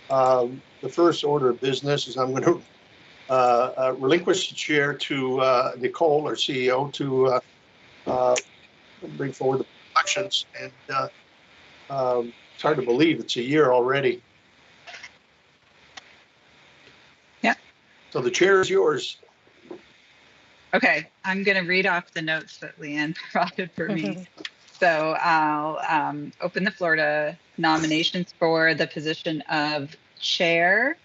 The first order of business is I'm going to relinquish the chair to Nicole, our CEO, to bring forward the elections. And it's hard to believe it's a year already. Yeah. So the chair is yours. Okay, I'm going to read off the notes that Leanne provided for me. So I'll open the floor to nominations for the position of chair.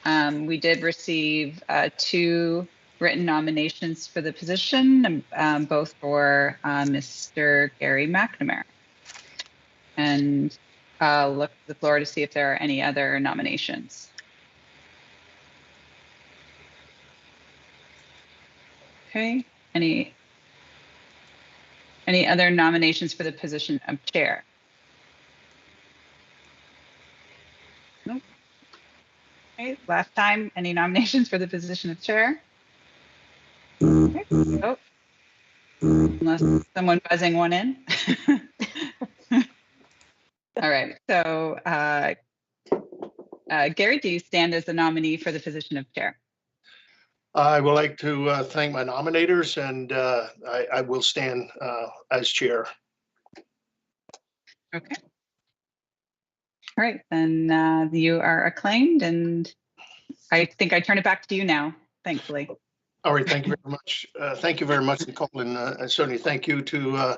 We did receive 2 written nominations for the position, both for Mr. Gary McNamara. And I'll look at the floor to see if there are any other nominations. Okay, any other nominations for the position of chair? Nope. Okay, last time, any nominations for the position of chair? Okay. Oh, unless someone buzzing one in. All right, so Gary, do you stand as the nominee for the position of chair? I would like to thank my nominators, and I will stand as chair. Okay. All right, then you are acclaimed, and I think I turn it back to you now, thankfully. All right, thank you very much. Thank you very much, Nicole, and certainly thank you to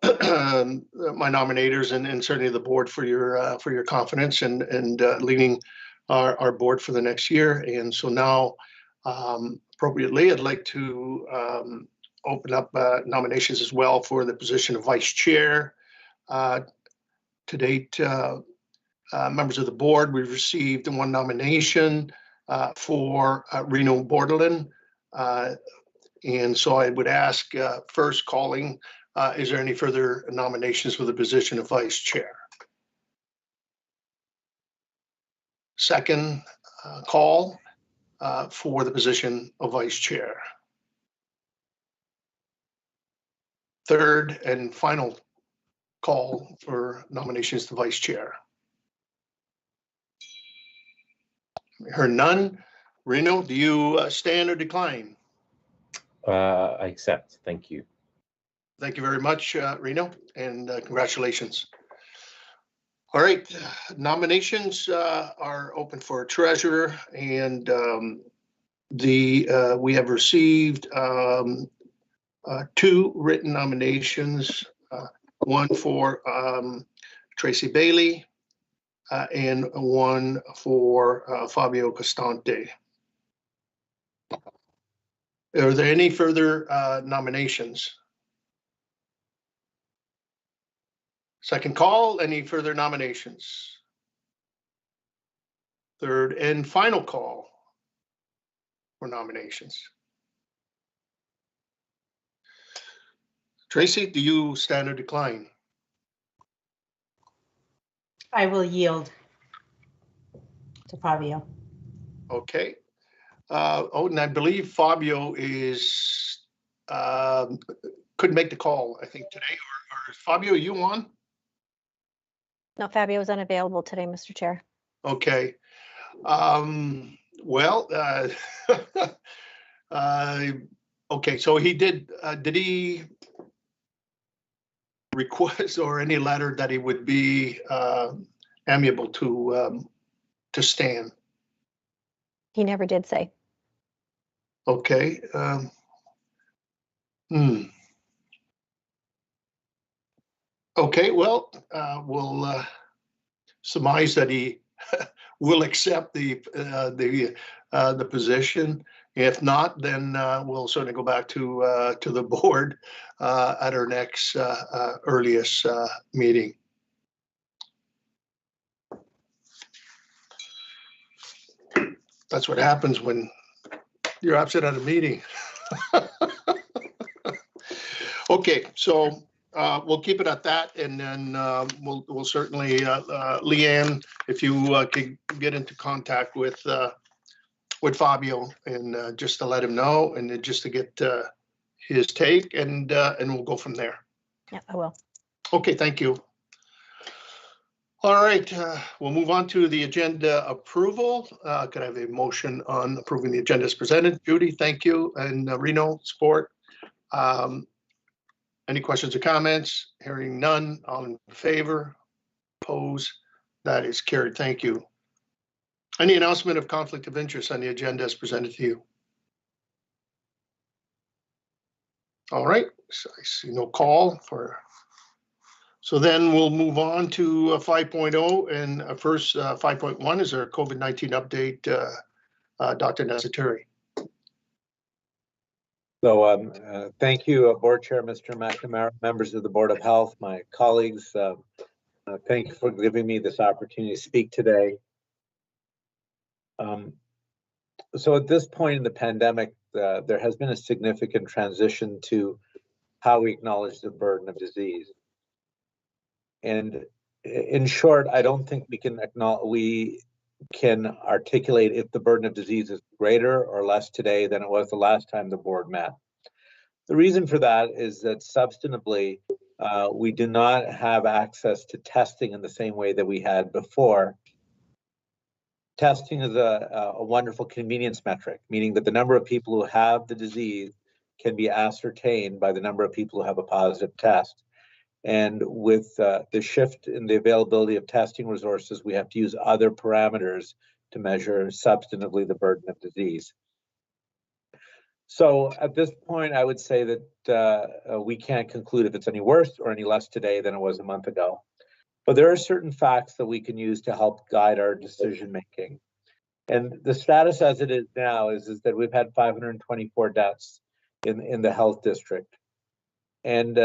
my nominators and certainly the board for your confidence and leading our board for the next year. And so now, appropriately, I'd like to open up nominations as well for the position of vice chair. To date, members of the board, we've received 1 nomination for Reno Bordelin. And so I would ask first calling, is there any further nominations for the position of vice chair? Second call for the position of vice chair. Third and final call for nominations to vice chair. Heard none. Reno, do you stand or decline? I accept. Thank you. Thank you very much, Reno, and congratulations. All right, nominations are open for treasurer, and we have received 2 written nominations, one for Tracy Bailey and one for Fabio Costante. Are there any further nominations? Second call, any further nominations? Third and final call for nominations. Tracy, do you stand or decline? I will yield to Fabio. Okay. Oh, and I believe Fabio is couldn't make the call, I think, today. Or Fabio, are you on? No, Fabio is unavailable today, Mr. Chair. Okay. Well, okay, so he did he request or any letter that he would be amiable to stand? He never did say. Okay. Okay, well, we'll surmise that he will accept the position. If not, then we'll certainly go back to the board at our next earliest meeting. That's what happens when you're absent at a meeting. Okay, so we'll keep it at that, and then we'll certainly, Leanne, if you could get into contact with Fabio and just to let him know, and just to get his take, and we'll go from there. Yeah, I will. Okay, thank you. All right, we'll move on to the agenda approval. Could I have a motion on approving the agenda as presented? Judy, thank you. And Reno, support. Any questions or comments? Hearing none, all in favor? Oppose? That is carried. Thank you. Any announcement of conflict of interest on the agenda as presented to you? All right, so I see no call for. So then we'll move on to 5.0, and first 5.1 is our COVID-19 update. Dr. Nasaturi. So thank you, Board Chair, Mr. McNamara, members of the Board of Health, my colleagues. Thank you for giving me this opportunity to speak today. So at this point in the pandemic, there has been a significant transition to how we acknowledge the burden of disease. And in short, I don't think we can articulate if the burden of disease is greater or less today than it was the last time the board met. The reason for that is that substantively, we do not have access to testing in the same way that we had before. Testing is a wonderful convenience metric, meaning that the number of people who have the disease can be ascertained by the number of people who have a positive test. And with the shift in the availability of testing resources, we have to use other parameters to measure substantively the burden of disease. So at this point, I would say that we can't conclude if it's any worse or any less today than it was a month ago. But there are certain facts that we can use to help guide our decision making. And the status as it is now is that we've had 524 deaths in the health district. And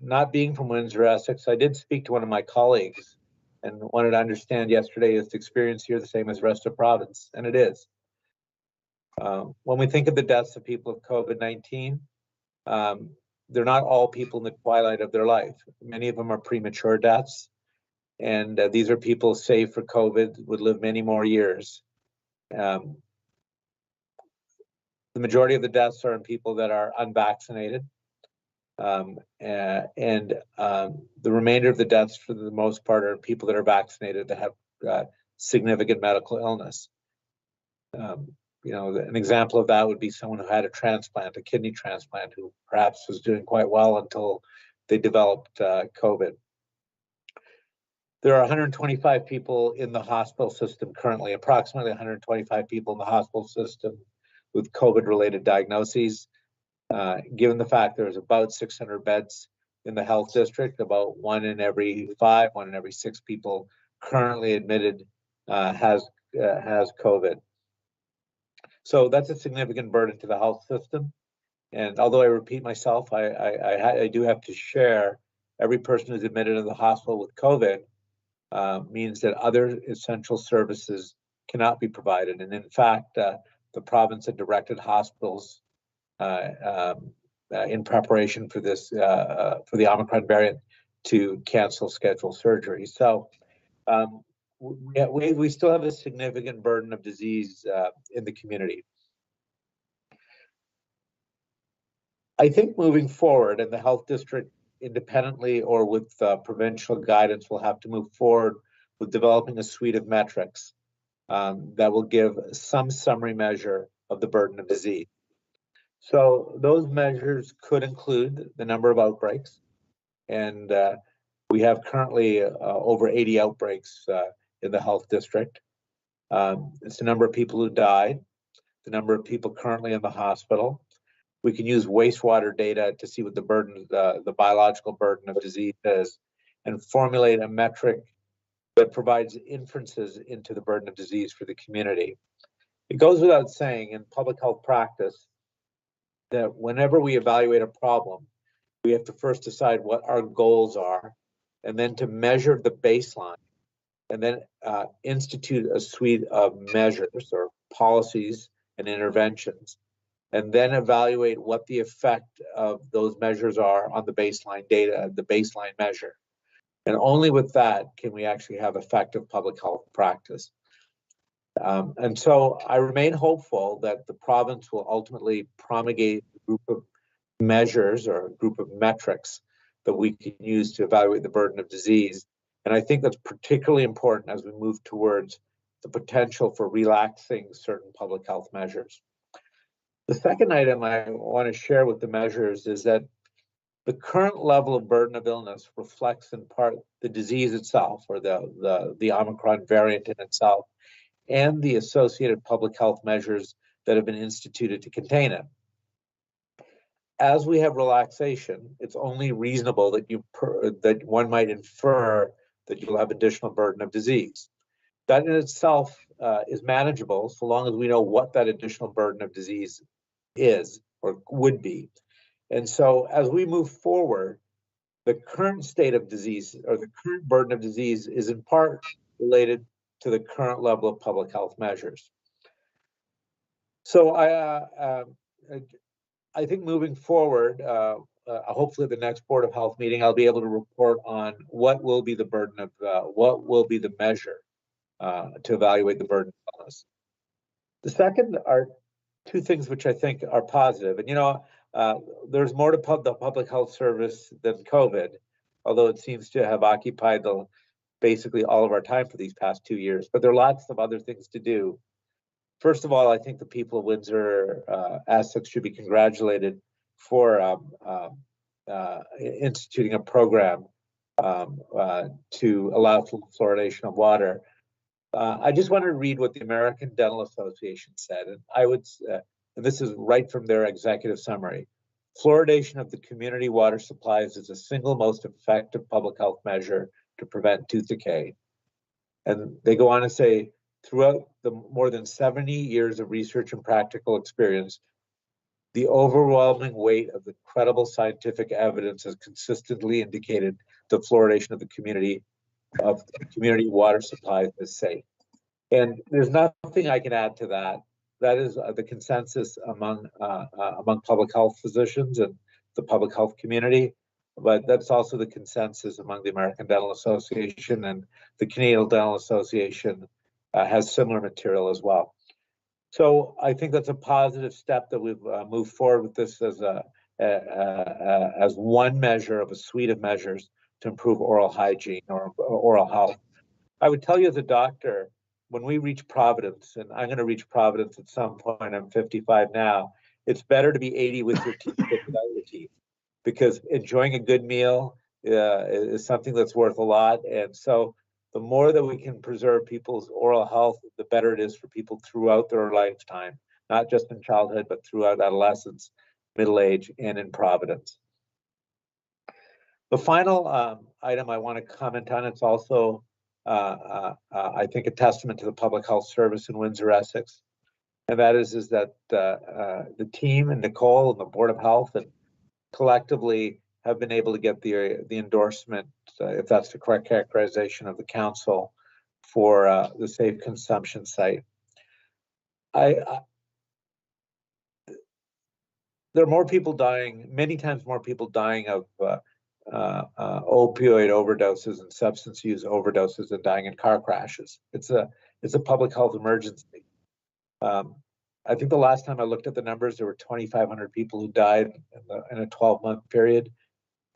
not being from Windsor-Essex, I did speak to one of my colleagues and wanted to understand yesterday, is the experience here the same as the rest of the province? And it is. When we think of the deaths of people with COVID-19, they're not all people in the twilight of their life. Many of them are premature deaths. And these are people saved for COVID, would live many more years. The majority of the deaths are in people that are unvaccinated. The remainder of the deaths, for the most part, are people that are vaccinated that have significant medical illness. An example of that would be someone who had a transplant, a kidney transplant, who perhaps was doing quite well until they developed COVID. There are 125 people in the hospital system currently, approximately 125 people in the hospital system with COVID-related diagnoses. Given the fact there's about 600 beds in the health district, about 1 in every 5, 1 in every 6 people currently admitted has COVID. So that's a significant burden to the health system. And although I repeat myself, I do have to share, every person who's admitted to the hospital with COVID means that other essential services cannot be provided. And in fact, the province had directed hospitals in preparation for this, for the Omicron variant, to cancel scheduled surgery. So we still have a significant burden of disease in the community. I think moving forward, and the health district independently or with provincial guidance will have to move forward with developing a suite of metrics that will give some summary measure of the burden of disease. So those measures could include the number of outbreaks, and we have currently over 80 outbreaks in the health district. It's the number of people who died, the number of people currently in the hospital. We can use wastewater data to see what the burden, the biological burden of disease is, and formulate a metric that provides inferences into the burden of disease for the community. It goes without saying in public health practice that whenever we evaluate a problem, we have to first decide what our goals are, and then to measure the baseline, and then institute a suite of measures or policies and interventions, and then evaluate what the effect of those measures are on the baseline data, the baseline measure. And only with that can we actually have effective public health practice. And so I remain hopeful that the province will ultimately promulgate a group of measures or a group of metrics that we can use to evaluate the burden of disease And I think that's particularly important as we move towards the potential for relaxing certain public health measures. The second item I want to share with the measures is that the current level of burden of illness reflects in part the disease itself, or the Omicron variant in itself, and the associated public health measures that have been instituted to contain it. As we have relaxation, it's only reasonable that that one might infer that you'll have additional burden of disease. That in itself is manageable so long as we know what that additional burden of disease is or would be. And so as we move forward, the current state of disease or the current burden of disease is in part related to the current level of public health measures. So I think moving forward, hopefully the next Board of Health meeting, I'll be able to report on what will be the burden of, what will be the measure to evaluate the burden of illness. The second are two things which I think are positive. And, you know, there's more to the public health service than COVID, although it seems to have occupied basically all of our time for these past 2 years. But there are lots of other things to do. First of all, I think the people of Windsor-Essex should be congratulated for instituting a program to allow for fluoridation of water. I just wanted to read what the American Dental Association said, and I would, and this is right from their executive summary. Fluoridation of the community water supplies is the single most effective public health measure to prevent tooth decay. And they go on to say, throughout the more than 70 years of research and practical experience, the overwhelming weight of the credible scientific evidence has consistently indicated the fluoridation of the community water supplies is safe. And there's nothing I can add to that. That is the consensus among public health physicians and the public health community. But that's also the consensus among the American Dental Association, and the Canadian Dental Association has similar material as well. So I think that's a positive step that we've moved forward with this as one measure of a suite of measures to improve oral hygiene or oral health. I would tell you as a doctor, when we reach Providence, and I'm going to reach Providence at some point, I'm 55 now, it's better to be 80 with your teeth than without your teeth, because enjoying a good meal is something that's worth a lot. And so the more that we can preserve people's oral health, the better it is for people throughout their lifetime, not just in childhood, but throughout adolescence, middle age, and in Providence. The final item I want to comment on, it's also, I think, a testament to the public health service in Windsor-Essex. And that is that the team and Nicole and the Board of Health and collectively have been able to get the endorsement, if that's the correct characterization of the council, for the safe consumption site. There are more people dying, many times more people dying of opioid overdoses and substance use overdoses than dying in car crashes. It's a public health emergency. I think the last time I looked at the numbers, there were 2,500 people who died in a 12-month period,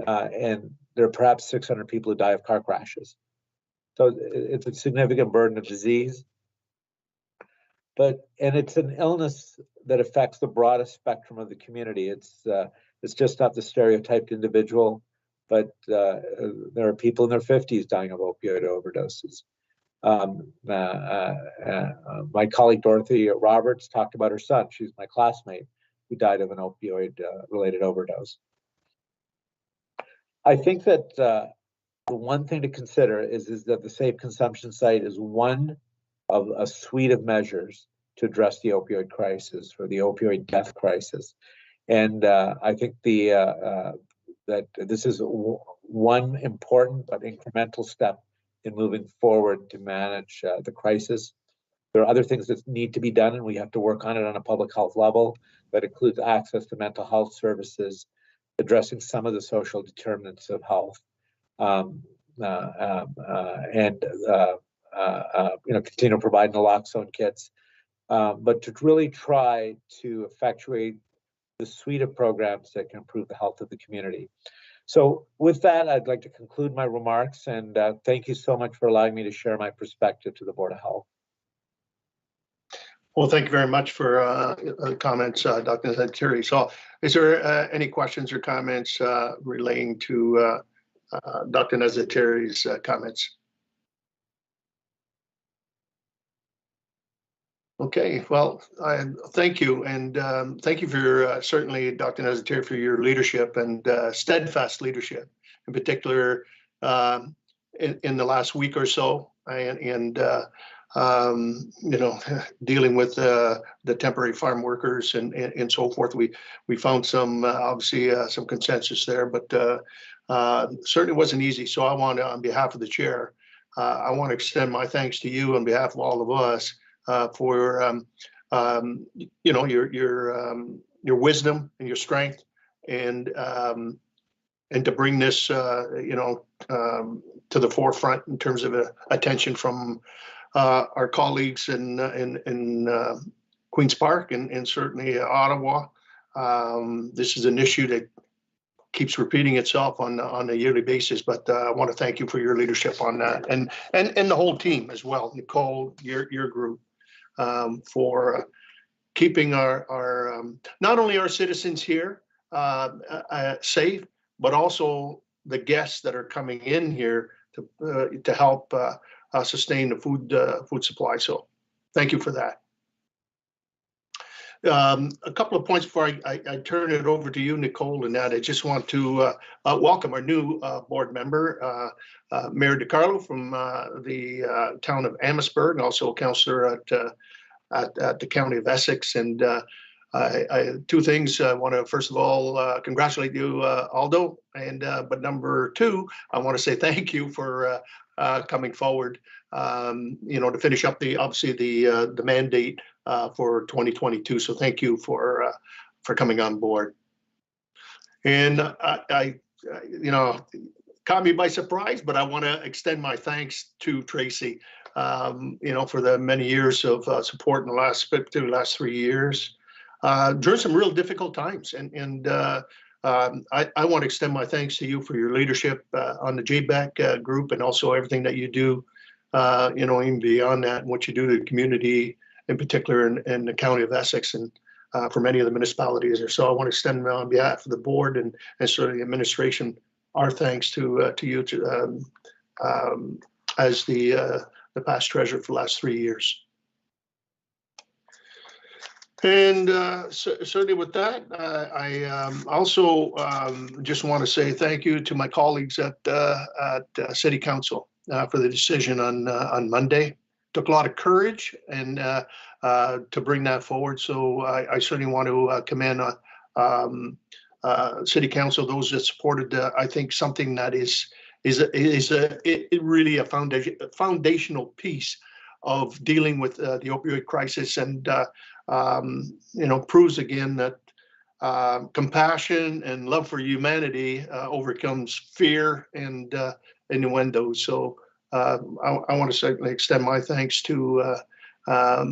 and there are perhaps 600 people who die of car crashes. So it's a significant burden of disease. And it's an illness that affects the broadest spectrum of the community. It's just not the stereotyped individual, but there are people in their 50s dying of opioid overdoses. My colleague Dorothy Roberts talked about her son. She's my classmate who died of an opioid related overdose. I think that the one thing to consider is that the safe consumption site is one of a suite of measures to address the opioid crisis, or the opioid death crisis. And I think that this is one important but incremental step in moving forward to manage the crisis. There are other things that need to be done, and we have to work on it on a public health level. That includes access to mental health services, addressing some of the social determinants of health, continue providing naloxone kits, but to really try to effectuate the suite of programs that can improve the health of the community. So with that, I'd like to conclude my remarks, and thank you so much for allowing me to share my perspective to the Board of Health. Well, thank you very much for comments, Dr. Nazatiri. So is there any questions or comments relating to Dr. Nazatiri's comments? Okay, well, thank you. And thank you for certainly, Dr. Nazatiri, for your leadership and steadfast leadership, in particular in the last week or so. And you know, dealing with the temporary farm workers and so forth. We found some, obviously, some consensus there, but certainly wasn't easy. So I want to, on behalf of the chair, I want to extend my thanks to you on behalf of all of us for you know, your wisdom and your strength, and to bring this you know, to the forefront in terms of attention from our colleagues in Queen's Park and certainly Ottawa. This is an issue that keeps repeating itself on a yearly basis, but I want to thank you for your leadership on that, and the whole team as well, Nicole, your group, for keeping our not only our citizens here safe, but also the guests that are coming in here to help sustain the food supply. So thank you for that. A couple of points before I turn it over to you, Nicole, and that I just want to welcome our new board member, Mayor DiCarlo from the town of Amherstburg, and also a councillor at the county of Essex. And two things. I want to first of all congratulate you, Aldo, and but number two, I want to say thank you for coming forward, you know, to finish up obviously the mandate for 2022. So thank you for coming on board. And I you know, caught me by surprise, but I want to extend my thanks to Tracy, you know, for the many years of support in the last 3 years during some real difficult times. And I want to extend my thanks to you for your leadership on the JBEC group, and also everything that you do, you know, even beyond that, and what you do to the community, in particular in the county of Essex, and for many of the municipalities there. So I want to extend on behalf of the board and sort of the administration our thanks to you as the past treasurer for the last 3 years. And certainly with that, I also just want to say thank you to my colleagues at City Council for the decision on Monday. Took a lot of courage and to bring that forward. So I certainly want to commend City Council, those that supported. I think something that is really a foundational piece of dealing with the opioid crisis, and you know, proves again that compassion and love for humanity overcomes fear and innuendo. So I want to certainly extend my thanks to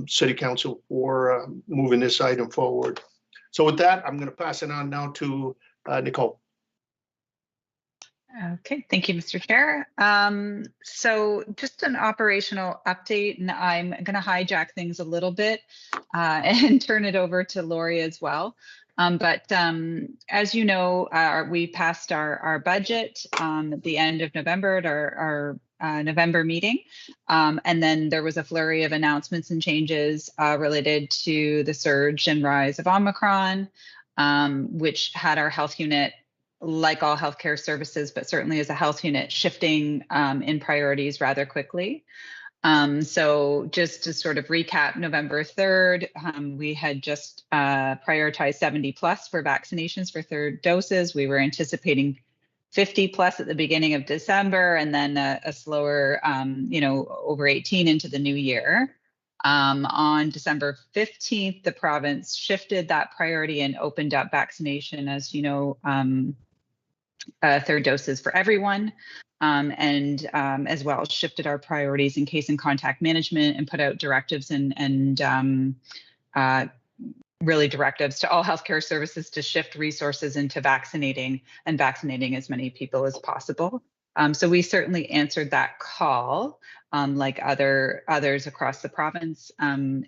City Council for moving this item forward. So with that, I'm going to pass it on now to Nicole. Okay, thank you, Mr. Chair. So just an operational update, and I'm going to hijack things a little bit and turn it over to Lori as well. But as you know, we passed our budget at the end of November at our November meeting. And then there was a flurry of announcements and changes related to the surge and rise of Omicron, which had our health unit, like all healthcare services, but certainly as a health unit, shifting in priorities rather quickly. So just to sort of recap, November 3rd, we had just prioritized 70 plus for vaccinations for third doses. We were anticipating 50 plus at the beginning of December, and then a slower, you know, over 18 into the new year. On December 15th, the province shifted that priority and opened up vaccination, as you know, third doses for everyone, and as well shifted our priorities in case and contact management and put out directives and really directives to all healthcare services to shift resources into vaccinating and vaccinating as many people as possible. So we certainly answered that call, like others across the province, and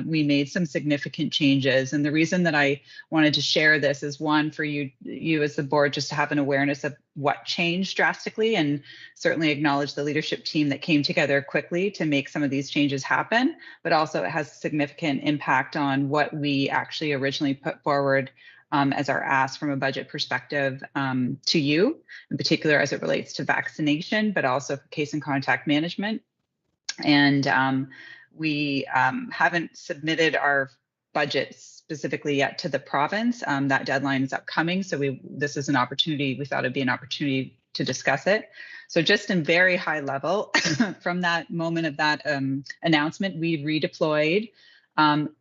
we made some significant changes. And the reason that I wanted to share this is, one, for you as the board just to have an awareness of what changed drastically, and certainly acknowledge the leadership team that came together quickly to make some of these changes happen. But also it has significant impact on what we actually originally put forward as our ask from a budget perspective to you, in particular as it relates to vaccination, but also for case and contact management. And we haven't submitted our budget specifically yet to the province. That deadline is upcoming, so this is an opportunity. We thought it'd be an opportunity to discuss it. So just in very high level, from that moment of that announcement, we redeployed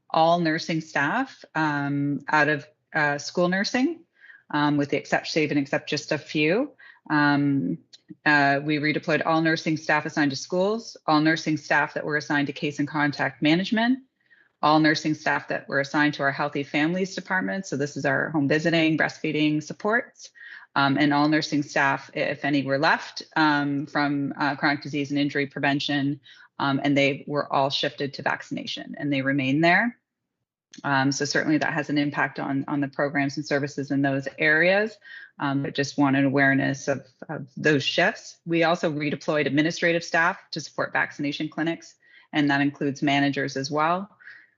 all nursing staff out of school nursing, with the exception except just a few. We redeployed all nursing staff assigned to schools, all nursing staff that were assigned to case and contact management, all nursing staff that were assigned to our healthy families department. So this is our home visiting, breastfeeding supports, and all nursing staff, if any were left, from chronic disease and injury prevention, and they were all shifted to vaccination, and they remain there. So certainly that has an impact on the programs and services in those areas, but just wanted awareness of those shifts. We also redeployed administrative staff to support vaccination clinics, and that includes managers as well.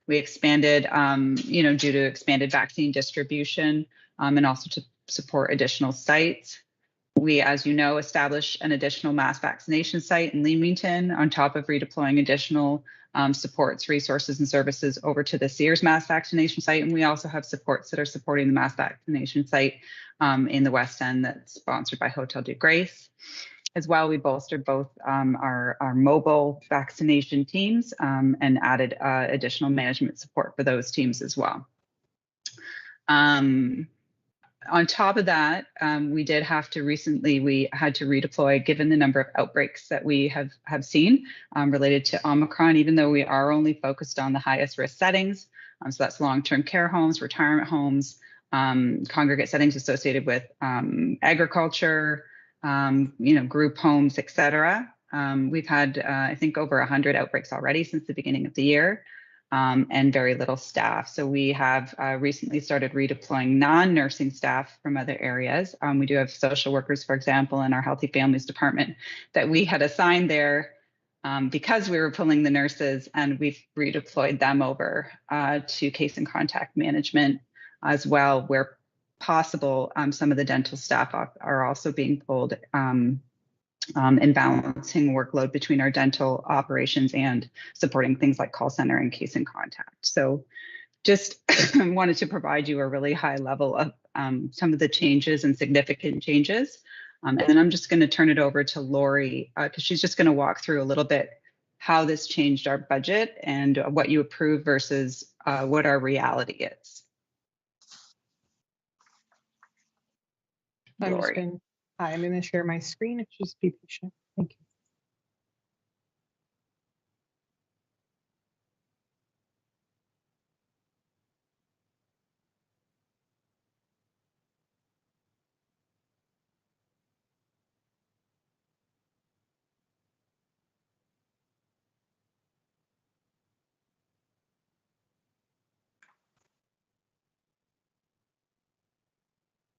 We expanded, due to expanded vaccine distribution, and also to support additional sites. We, as you know, established an additional mass vaccination site in Leamington on top of redeploying additional supports, resources, and services over to the Sears mass vaccination site. And we also have supports that are supporting the mass vaccination site in the West End that's sponsored by Hotel de Grace. As well, we bolstered both our mobile vaccination teams and added additional management support for those teams as well. On top of that, we had to redeploy, given the number of outbreaks that we have seen related to Omicron, even though we are only focused on the highest risk settings. So that's long-term care homes, retirement homes, congregate settings associated with agriculture, group homes, et cetera. We've had, I think, over 100 outbreaks already since the beginning of the year. And very little staff. So we have recently started redeploying non-nursing staff from other areas. We do have social workers, for example, in our Healthy Families Department that we had assigned there because we were pulling the nurses, and we've redeployed them over to case and contact management as well, where possible. Some of the dental staff are also being pulled in balancing workload between our dental operations and supporting things like call center and case and contact. So just wanted to provide you a really high level of some of the changes and significant changes. And then I'm just going to turn it over to Lori because she's just going to walk through a little bit how this changed our budget and what you approve versus what our reality is. Lori. I'm going to share my screen. Just be patient. Thank you.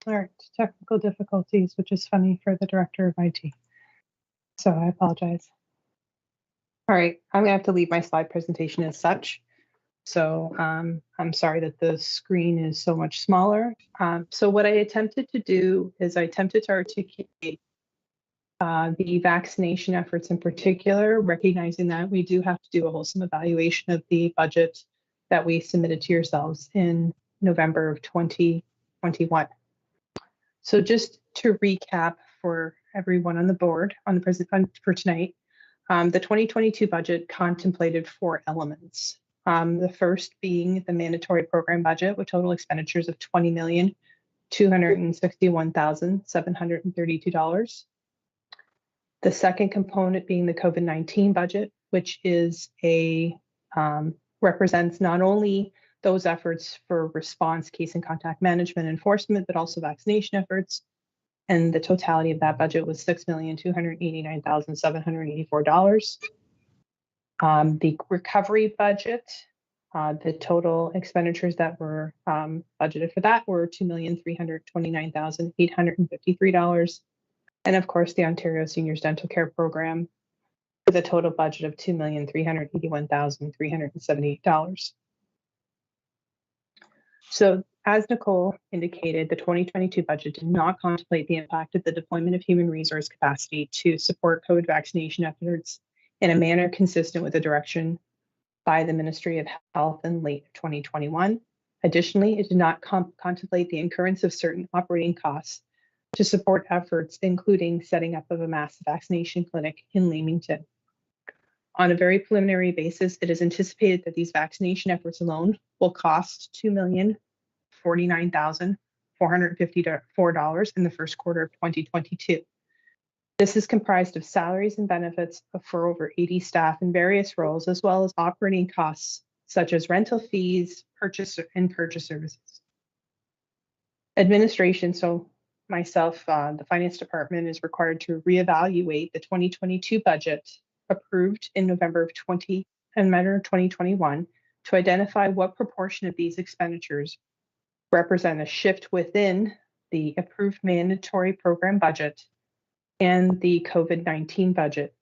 All right, technical difficulties, which is funny for the director of IT. So I apologize. All right, I'm gonna have to leave my slide presentation as such. So I'm sorry that the screen is so much smaller. So what I attempted to do is I attempted to articulate the vaccination efforts in particular, recognizing that we do have to do a wholesome evaluation of the budget that we submitted to yourselves in November of 2021. So just to recap for everyone on the board on the present for tonight, the 2022 budget contemplated 4 elements. The first being the mandatory program budget with total expenditures of $20,261,732. The second component being the COVID-19 budget, which is represents not only those efforts for response, case and contact management, enforcement, but also vaccination efforts. And the totality of that budget was $6,289,784. The recovery budget, the total expenditures that were budgeted for that were $2,329,853. And of course, the Ontario Seniors Dental Care Program with a total budget of $2,381,378. So as Nicole indicated, the 2022 budget did not contemplate the impact of the deployment of human resource capacity to support COVID vaccination efforts in a manner consistent with the direction by the Ministry of Health in late 2021. Additionally, it did not contemplate the incurrence of certain operating costs to support efforts, including setting up of a mass vaccination clinic in Leamington. On a very preliminary basis, it is anticipated that these vaccination efforts alone will cost $2,049,454 in the first quarter of 2022. This is comprised of salaries and benefits for over 80 staff in various roles, as well as operating costs such as rental fees, purchase services. Administration, so myself, the finance department is required to reevaluate the 2022 budget approved in November of 2021 to identify what proportion of these expenditures represent a shift within the approved mandatory program budget and the COVID-19 budget,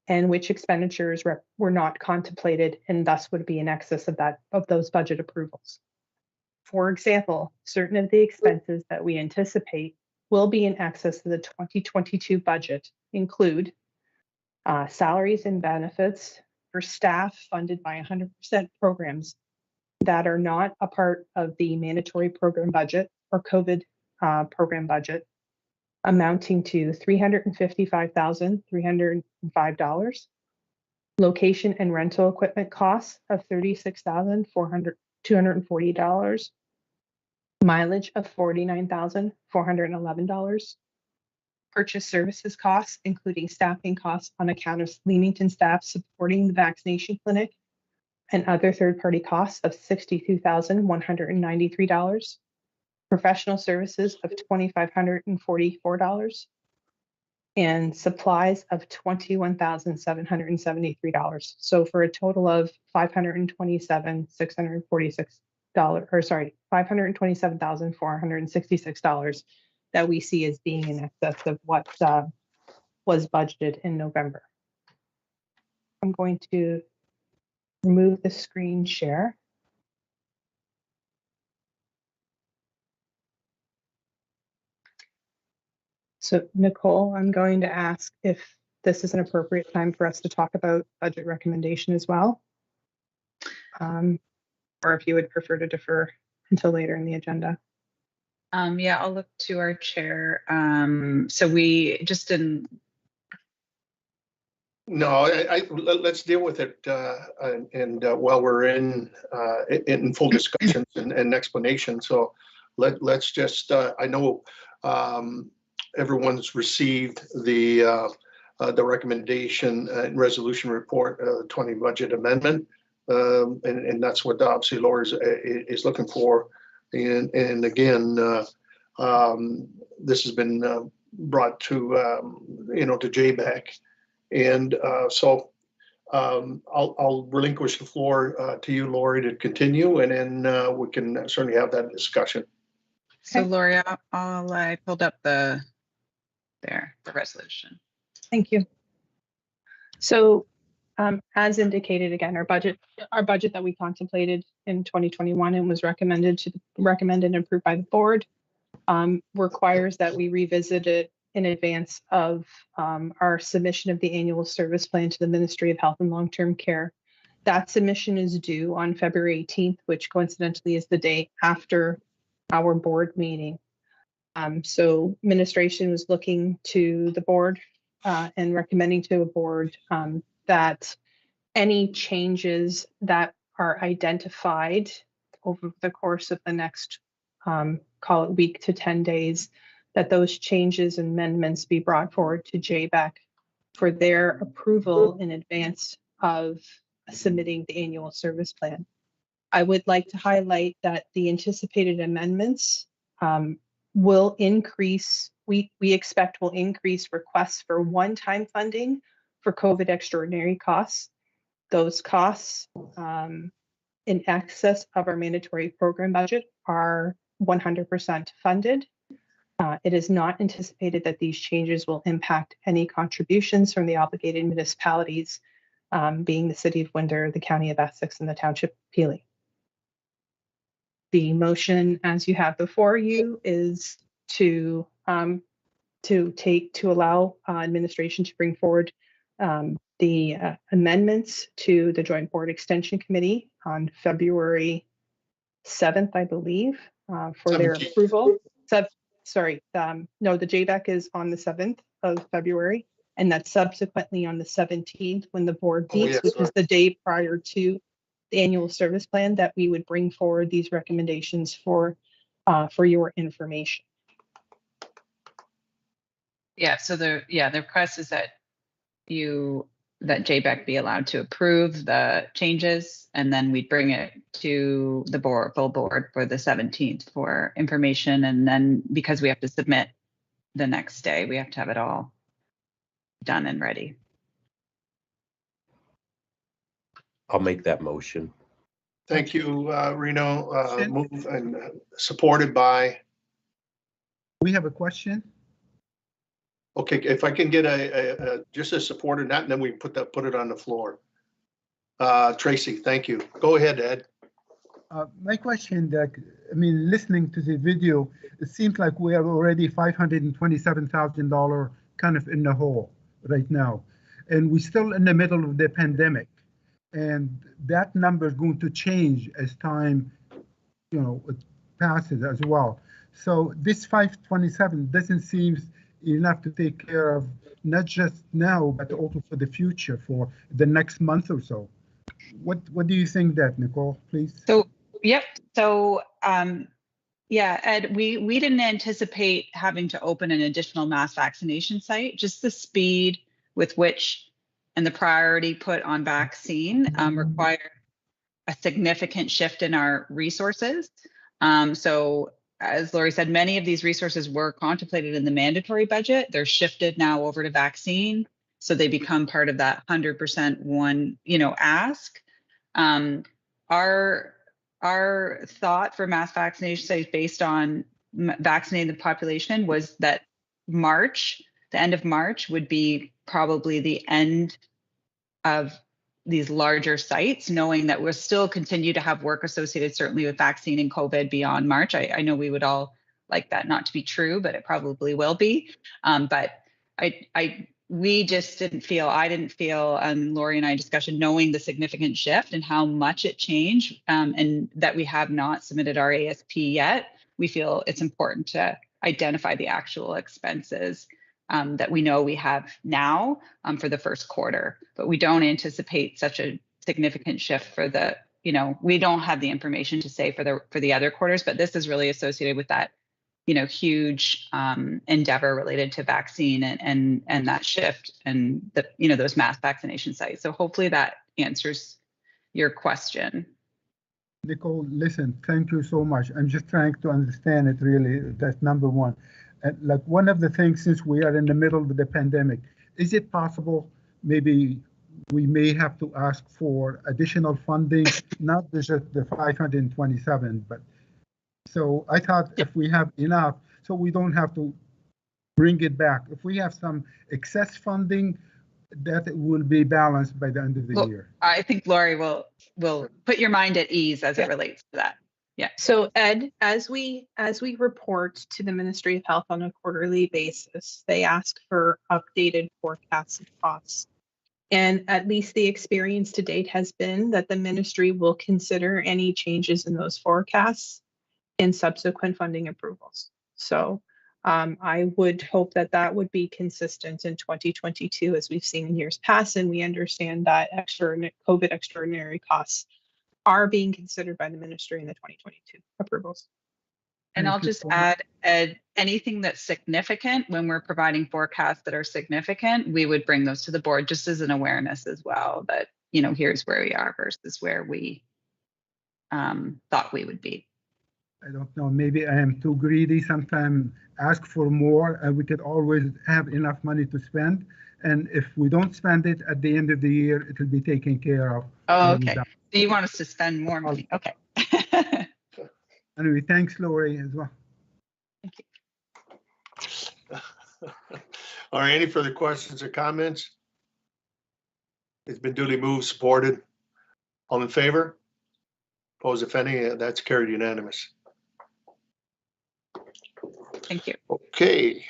and which expenditures were not contemplated and thus would be in excess of those budget approvals. For example, certain of the expenses that we anticipate will be in excess of the 2022 budget include salaries and benefits for staff funded by 100% programs that are not a part of the mandatory program budget or COVID program budget, amounting to $355,305, location and rental equipment costs of $36,240, mileage of $49,411, purchase services costs, including staffing costs on account of Leamington staff supporting the vaccination clinic, and other third-party costs of $62,193, professional services of $2,544, and supplies of $21,773. So for a total of $527,466 that we see as being in excess of what was budgeted in November. I'm going to remove the screen share. So Nicole, I'm going to ask if this is an appropriate time for us to talk about budget recommendation as well, or if you would prefer to defer until later in the agenda. Yeah, I'll look to our chair. So we just didn't. No, let's deal with it and while we're in full discussions and explanation. So let's just, I know everyone's received the recommendation and resolution report, 20 budget amendment, and that's what obviously Laura is looking for. And again, this has been brought to to JBAC, and so I'll relinquish the floor to you, Lori, to continue, and then we can certainly have that discussion. So Lori, I pulled up the resolution. Thank you. So as indicated, again, our budget that we contemplated in 2021 and was recommended and approved by the board requires that we revisit it in advance of our submission of the annual service plan to the Ministry of Health and Long-Term Care. That submission is due on February 18th, which coincidentally is the day after our board meeting. So administration was looking to the board and recommending to the board that any changes that are identified over the course of the next, call it week to 10 days, that those changes and amendments be brought forward to JBAC for their approval in advance of submitting the annual service plan. I would like to highlight that the anticipated amendments will increase, we expect will increase requests for one-time funding for COVID extraordinary costs. Those costs in excess of our mandatory program budget are 100% funded. It is not anticipated that these changes will impact any contributions from the obligated municipalities, being the City of Windsor, the County of Essex, and the Township of Peely. The motion, as you have before you, is to allow administration to bring forward the amendments to the Joint Board Extension Committee on February 7th, I believe, for their 17th. approval. No, the JBEC is on the 7th of February, and that's subsequently on the 17th when the board Oh, meets, yes, which is sorry. the day prior to the annual service plan, that we would bring forward these recommendations for your information. Yeah, so the request is that that JBEC be allowed to approve the changes, and then we'd bring it to the full board for the 17th for information. And then because we have to submit the next day, we have to have it all done and ready. I'll make that motion. Thank you, Reno. Move and supported by, We have a question. okay, if I can get just a support in that, and then we put it on the floor. Tracy, thank you. Go ahead, Ed. My question, listening to the video, it seems like we are already $527,000 kind of in the hole right now. And we're still in the middle of the pandemic. And that number is going to change as time, it passes as well. So this 527 doesn't seem enough to take care of not just now, but also for the future, for the next month or so. What do you think that, Nicole, please? So, yep. So, yeah, Ed, we didn't anticipate having to open an additional mass vaccination site. Just the speed with which and the priority put on vaccine require a significant shift in our resources. So as Lori said, many of these resources were contemplated in the mandatory budget. They're shifted now over to vaccine. So they become part of that 100% one, ask. Our thought for mass vaccination sites based on vaccinating the population was that the end of March would be probably the end of these larger sites, knowing that we'll still continue to have work associated certainly with vaccine and COVID beyond March. I know we would all like that not to be true, but it probably will be. But we just didn't feel, and Lori and I discussion, knowing the significant shift and how much it changed, and that we have not submitted our ASP yet, we feel it's important to identify the actual expenses that we know we have now for the first quarter, but we don't anticipate such a significant shift for the, we don't have the information to say for the other quarters, but this is really associated with that, huge endeavor related to vaccine and that shift and the, those mass vaccination sites. So hopefully that answers your question. Nicole, listen, thank you so much. I'm just trying to understand it really. That's number one. And like one of the things, since we are in the middle of the pandemic, is it possible maybe we may have to ask for additional funding, not just the 527, but so I thought if we have enough, so we don't have to bring it back. If we have some excess funding, that it will be balanced by the end of the year. I think Lori will put your mind at ease as it relates to that. Yeah. So Ed, as we report to the Ministry of Health on a quarterly basis, they ask for updated forecasts of costs. And at least the experience to date has been that the ministry will consider any changes in those forecasts in subsequent funding approvals. So I would hope that that would be consistent in 2022 as we've seen in years past, and we understand that COVID extraordinary costs are being considered by the ministry in the 2022 approvals. And I'll just add, Ed, anything that's significant, when we're providing forecasts that are significant, we would bring those to the board just as an awareness as well, that, here's where we are versus where we thought we would be. I don't know, maybe I am too greedy. Sometimes ask for more. We could always have enough money to spend. And if we don't spend it at the end of the year, it will be taken care of. Oh, okay. So you want us to spend more money? Okay. Anyway, thanks, Lori, as well. Thank you. All right, any further questions or comments? It's been duly moved, supported. All in favor? Opposed, if any? That's carried unanimous. Thank you. Okay.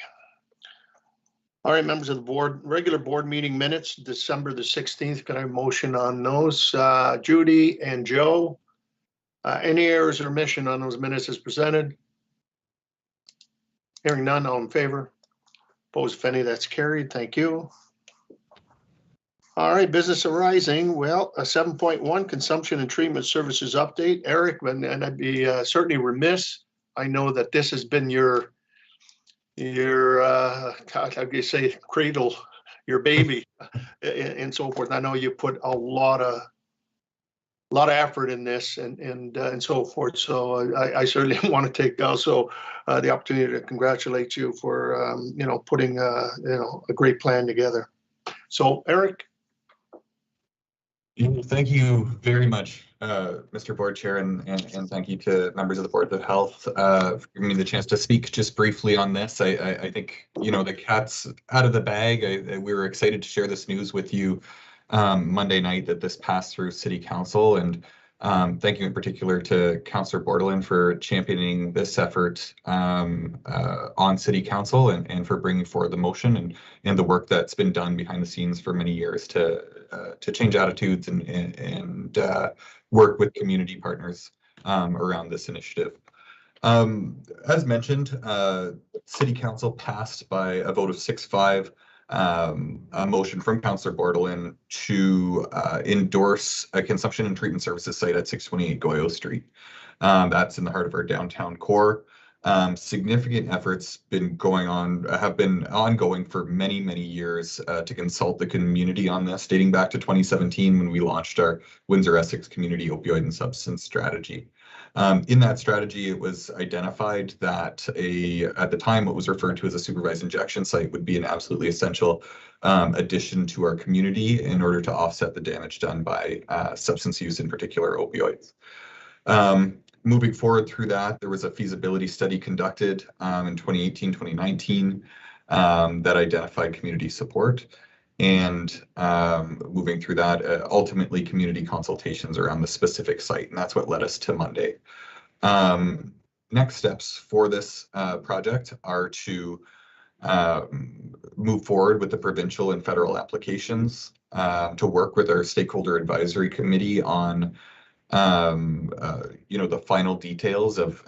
All right, members of the board, regular board meeting minutes, December the 16th. Can I have a motion on those? Judy and Joe, any errors or omission on those minutes as presented? Hearing none, all in favor? Opposed, if any? That's carried. Thank you. All right, business arising. Well, a 7.1 consumption and treatment services update. Eric, and I'd be certainly remiss. I know that this has been your how do you say, cradle, your baby, and so forth. I know you put a lot of effort in this and so forth. So I certainly want to take also the opportunity to congratulate you for putting a great plan together. So Eric. Thank you very much, Mr. Board Chair, and thank you to members of the Board of Health for giving me the chance to speak just briefly on this. I think, the cat's out of the bag. We were excited to share this news with you Monday night that this passed through City Council, and thank you in particular to Councillor Bordelin for championing this effort on City Council and for bringing forward the motion and the work that's been done behind the scenes for many years to change attitudes and work with community partners around this initiative. As mentioned, City Council passed by a vote of 6-5 a motion from Councillor Bordelin to endorse a consumption and treatment services site at 628 Goyo Street. That's in the heart of our downtown core. Significant efforts have been ongoing for many, many years to consult the community on this, dating back to 2017 when we launched our Windsor-Essex Community Opioid and Substance Strategy. In that strategy, it was identified that at the time, what was referred to as a supervised injection site would be an absolutely essential addition to our community in order to offset the damage done by substance use, in particular opioids. Moving forward through that, there was a feasibility study conducted in 2018, 2019 that identified community support. And moving through that, ultimately community consultations around the specific site. And that's what led us to Monday. Next steps for this project are to move forward with the provincial and federal applications, to work with our stakeholder advisory committee on the final details of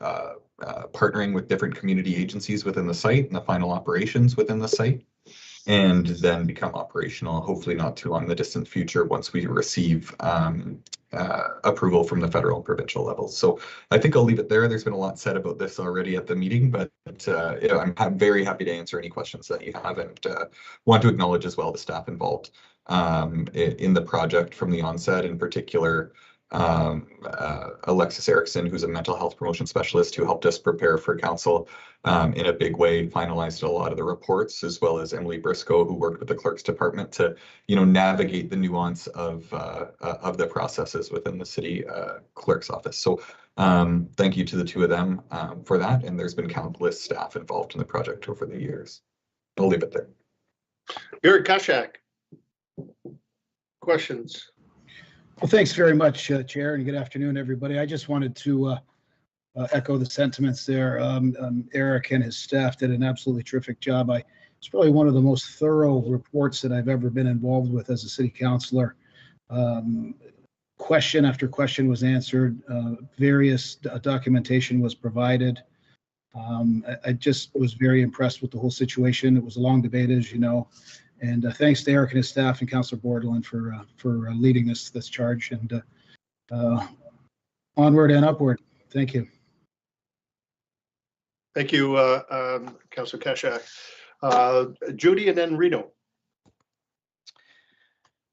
partnering with different community agencies within the site and the final operations within the site, and then become operational, hopefully not too long in the distant future once we receive approval from the federal and provincial levels. So I think I'll leave it there. There's been a lot said about this already at the meeting, but I'm very happy to answer any questions that you have, and want to acknowledge as well the staff involved in the project from the onset, in particular Alexis Erickson, who's a mental health promotion specialist who helped us prepare for council in a big way, finalized a lot of the reports, as well as Emily Briscoe, who worked with the clerk's department to navigate the nuance of the processes within the city clerk's office. So thank you to the two of them for that, and there's been countless staff involved in the project over the years. I'll leave it there. Eric Kashak. Questions? Well, thanks very much, Chair, and good afternoon, everybody. I just wanted to echo the sentiments there. Eric and his staff did an absolutely terrific job. It's probably one of the most thorough reports that I've ever been involved with as a city councillor. Question after question was answered. Various documentation was provided. I just was very impressed with the whole situation. It was a long debate, as you know. And thanks to Eric and his staff and Councillor Bordelin for leading this charge, and onward and upward. Thank you. Thank you, Councillor Kashak. Judy and then Reno.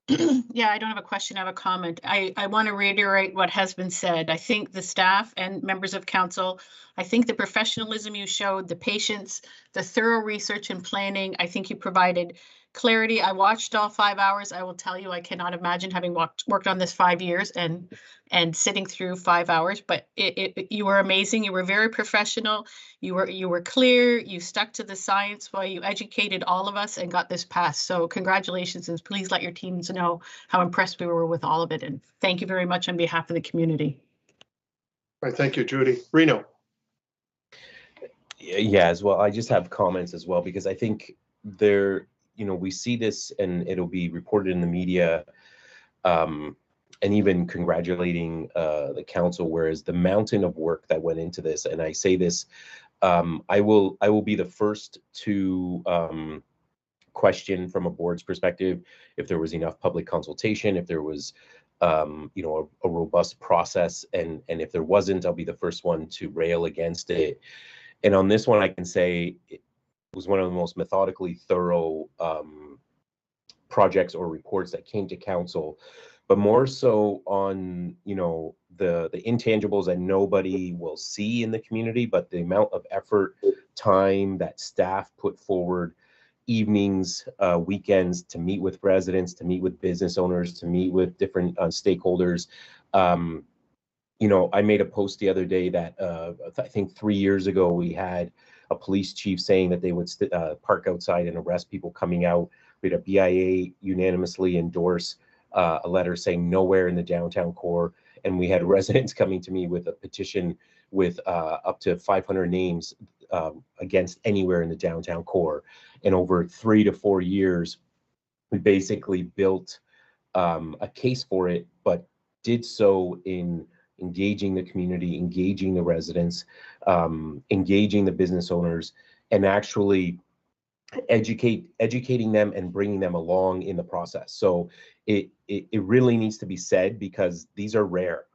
Yeah, I don't have a question, I have a comment. I want to reiterate what has been said. I think the staff and members of council, I think the professionalism you showed, the patience, the thorough research and planning, I think you provided clarity. I watched all 5 hours. I will tell you, I cannot imagine having worked on this 5 years and sitting through 5 hours, but you were amazing. You were very professional. You were clear. You stuck to the science while you educated all of us and got this passed. So congratulations, and please let your teams know how impressed we were with all of it. And thank you very much on behalf of the community. All right, thank you, Judy. Reno. Yeah, as well. I just have comments as well, because I think there, we see this and it'll be reported in the media, and even congratulating the council, whereas the mountain of work that went into this, and I say this, I will be the first to question from a board's perspective if there was enough public consultation, if there was a robust process, and if there wasn't, I'll be the first one to rail against it. And on this one, I can say it was one of the most methodically thorough projects or reports that came to council, but more so on, the intangibles that nobody will see in the community, but the amount of effort, time that staff put forward, evenings, weekends, to meet with residents, to meet with business owners, to meet with different stakeholders. I made a post the other day that I think 3 years ago we had a police chief saying that they would park outside and arrest people coming out. We had a BIA unanimously endorse a letter saying nowhere in the downtown core, and we had residents coming to me with a petition with up to 500 names against anywhere in the downtown core. And over 3 to 4 years, we basically built a case for it, but did so in engaging the community, engaging the residents, engaging the business owners, and actually educating them and bringing them along in the process. So it really needs to be said, because these are rare.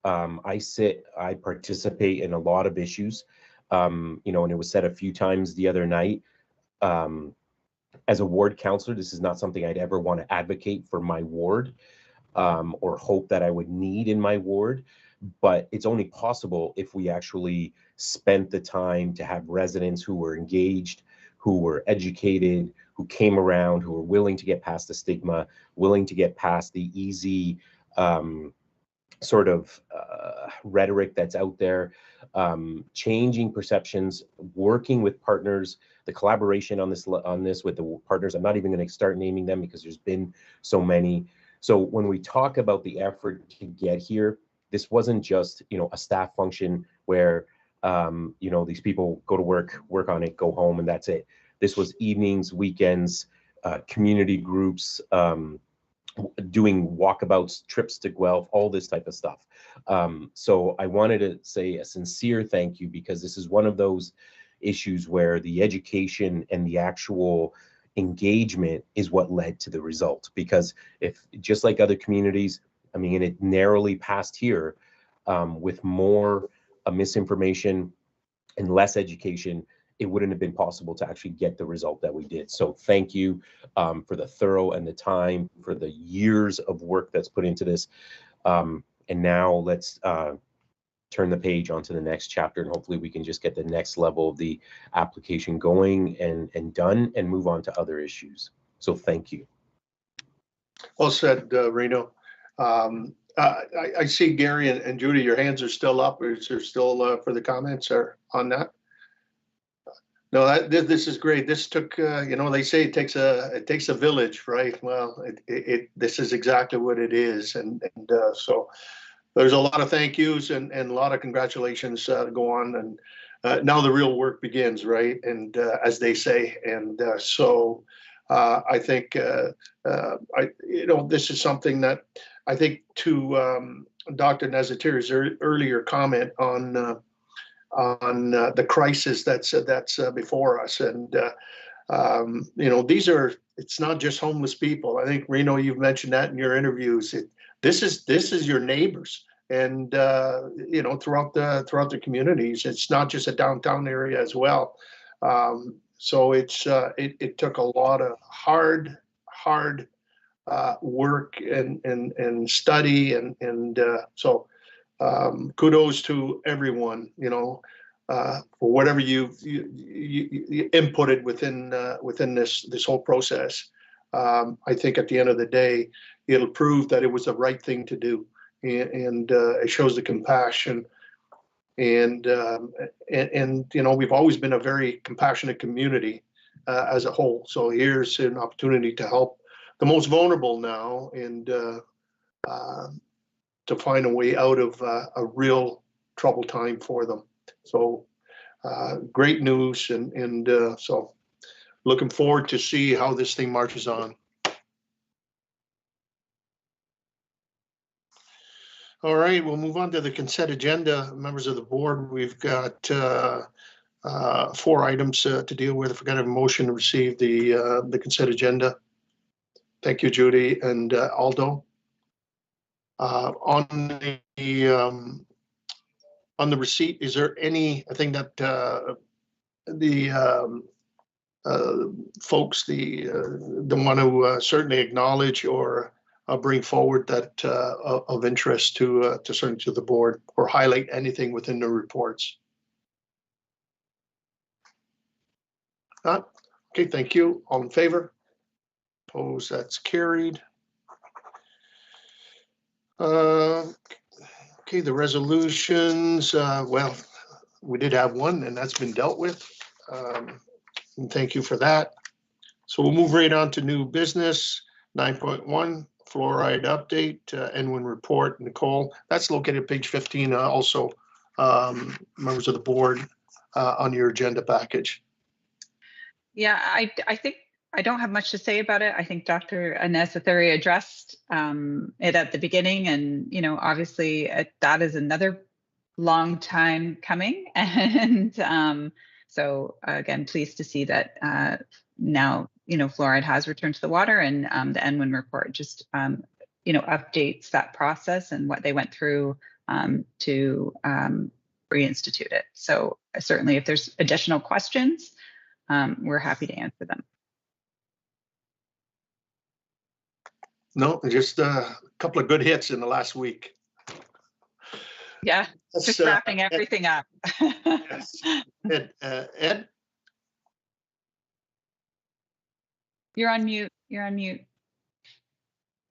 I participate in a lot of issues, and it was said a few times the other night. As a ward councillor, this is not something I'd ever want to advocate for my ward, or hope that I would need in my ward. But it's only possible if we actually spent the time to have residents who were engaged, who were educated, who came around, who were willing to get past the stigma, willing to get past the easy sort of rhetoric that's out there, changing perceptions, working with partners, the collaboration on this with the partners. I'm not even going to start naming them because there's been so many. So when we talk about the effort to get here, this wasn't just, a staff function where, these people go to work on it, go home, and that's it. This was evenings, weekends, community groups, doing walkabouts, trips to Guelph, all this type of stuff. So I wanted to say a sincere thank you, because this is one of those issues where the education and the actual engagement is what led to the result. Because if, just like other communities, it narrowly passed here, with more misinformation and less education, it wouldn't have been possible to actually get the result that we did. So thank you for the thorough and the time, for the years of work that's put into this. And now let's turn the page onto the next chapter, and hopefully we can just get the next level of the application going and done, and move on to other issues. So thank you. Well said, Reno. I see Gary and Judy, your hands are still up. Is there still for the comments or on that? No, this is great. This took, they say it takes a village, right? Well, this is exactly what it is, and so there's a lot of thank yous and a lot of congratulations go on, and now the real work begins, right? And as they say, and so I think this is something that I think, to Dr. Nazatiri's earlier comment on the crisis that's before us, and it's not just homeless people. I think, Reno, you've mentioned that in your interviews. This is your neighbors, and throughout the communities. It's not just a downtown area as well. So it took a lot of hard work and study, and so kudos to everyone, for whatever you inputted within this whole process. I think at the end of the day, it'll prove that it was the right thing to do, and it shows the compassion. And we've always been a very compassionate community as a whole. So here's an opportunity to help the most vulnerable now, and to find a way out of a real troubled time for them. So great news, and so looking forward to see how this thing marches on. All right, we'll move on to the consent agenda. Members of the board, we've got 4 items to deal with. If we got a motion to receive the consent agenda. Thank you, Judy and Aldo. On the receipt, is there anything that the folks want to certainly acknowledge or bring forward that of interest to certainly to the board, or highlight anything within the reports? Not? Okay, thank you. All in favor? Opposed? That's carried. Okay, the resolutions, well, we did have one, and that's been dealt with. And thank you for that. So we'll move right on to new business. 9.1, fluoride update, N1 report. Nicole, that's located at page 15, also, members of the board, on your agenda package. Yeah, I think I don't have much to say about it. I think Dr. Anesatari addressed it at the beginning, and obviously that is another long time coming. And so again, pleased to see that now fluoride has returned to the water, and the N1 report just updates that process and what they went through to reinstitute it. So certainly, if there's additional questions, we're happy to answer them. No, just a couple of good hits in the last week. Yeah, just wrapping everything up. Yes. Ed? You're on mute. You're on mute.